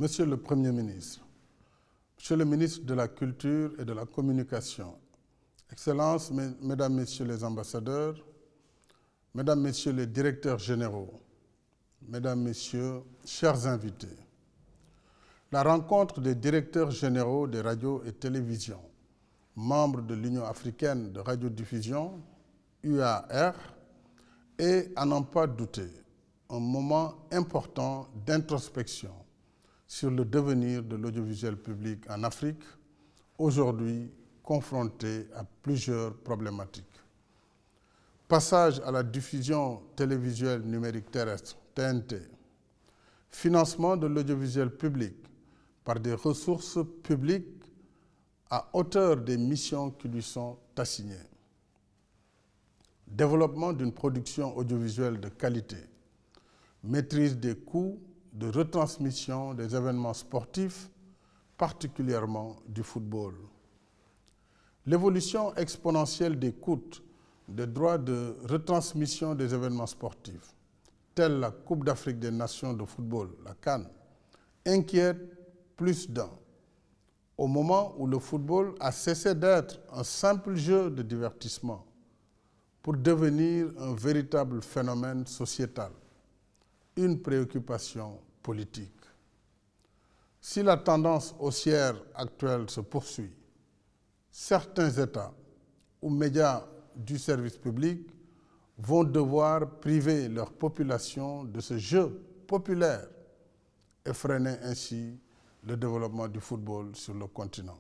Monsieur le Premier ministre, Monsieur le ministre de la Culture et de la Communication, Excellences, Mesdames, Messieurs les ambassadeurs, Mesdames, Messieurs les directeurs généraux, Mesdames, Messieurs, chers invités, la rencontre des directeurs généraux des radios et télévisions, membres de l'Union africaine de radiodiffusion, UAR, est, à n'en pas douter, un moment important d'introspection sur le devenir de l'audiovisuel public en Afrique, aujourd'hui confronté à plusieurs problématiques. Passage à la diffusion télévisuelle numérique terrestre, TNT, financement de l'audiovisuel public par des ressources publiques à hauteur des missions qui lui sont assignées, développement d'une production audiovisuelle de qualité, maîtrise des coûts de retransmission des événements sportifs, particulièrement du football. L'évolution exponentielle des coûts des droits de retransmission des événements sportifs, tels la Coupe d'Afrique des Nations de football, la CAN, inquiète plus d'un, au moment où le football a cessé d'être un simple jeu de divertissement pour devenir un véritable phénomène sociétal, une préoccupation politique. Si la tendance haussière actuelle se poursuit, certains États ou médias du service public vont devoir priver leur population de ce jeu populaire et freiner ainsi le développement du football sur le continent.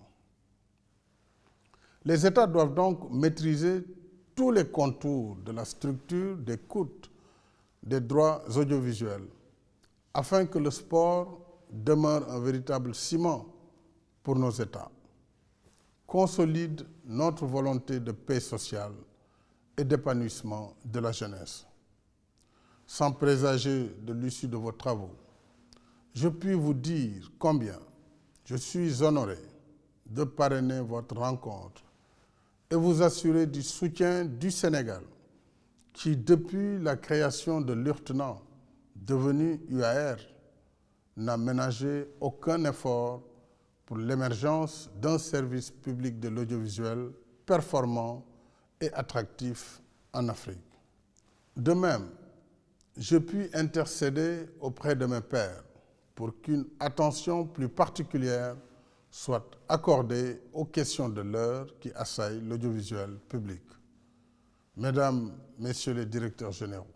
Les États doivent donc maîtriser tous les contours de la structure des coûts des droits audiovisuels afin que le sport demeure un véritable ciment pour nos États, consolide notre volonté de paix sociale et d'épanouissement de la jeunesse. Sans présager de l'issue de vos travaux, je puis vous dire combien je suis honoré de parrainer votre rencontre et vous assurer du soutien du Sénégal qui, depuis la création de l'URTNA, devenu UAR, n'a ménagé aucun effort pour l'émergence d'un service public de l'audiovisuel performant et attractif en Afrique. De même, je puis intercéder auprès de mes pairs pour qu'une attention plus particulière soit accordée aux questions de l'heure qui assaillent l'audiovisuel public. Mesdames, Messieurs les directeurs généraux,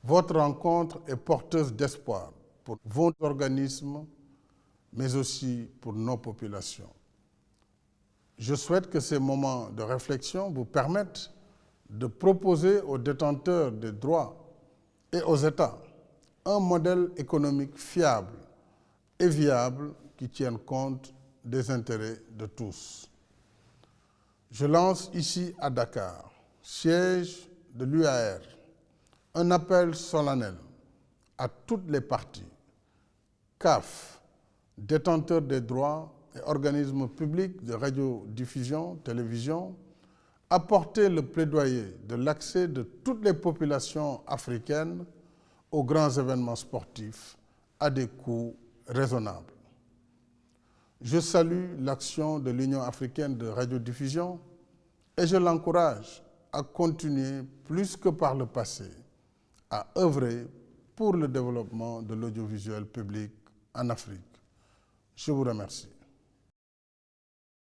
votre rencontre est porteuse d'espoir pour vos organismes, mais aussi pour nos populations. Je souhaite que ces moments de réflexion vous permettent de proposer aux détenteurs des droits et aux États un modèle économique fiable et viable qui tienne compte des intérêts de tous. Je lance ici à Dakar, siège de l'UAR, un appel solennel à toutes les parties, CAF, détenteurs des droits et organismes publics de radiodiffusion, télévision, à porter le plaidoyer de l'accès de toutes les populations africaines aux grands événements sportifs à des coûts raisonnables. Je salue l'action de l'Union africaine de radiodiffusion et je l'encourage à continuer plus que par le passé à œuvrer pour le développement de l'audiovisuel public en Afrique. Je vous remercie.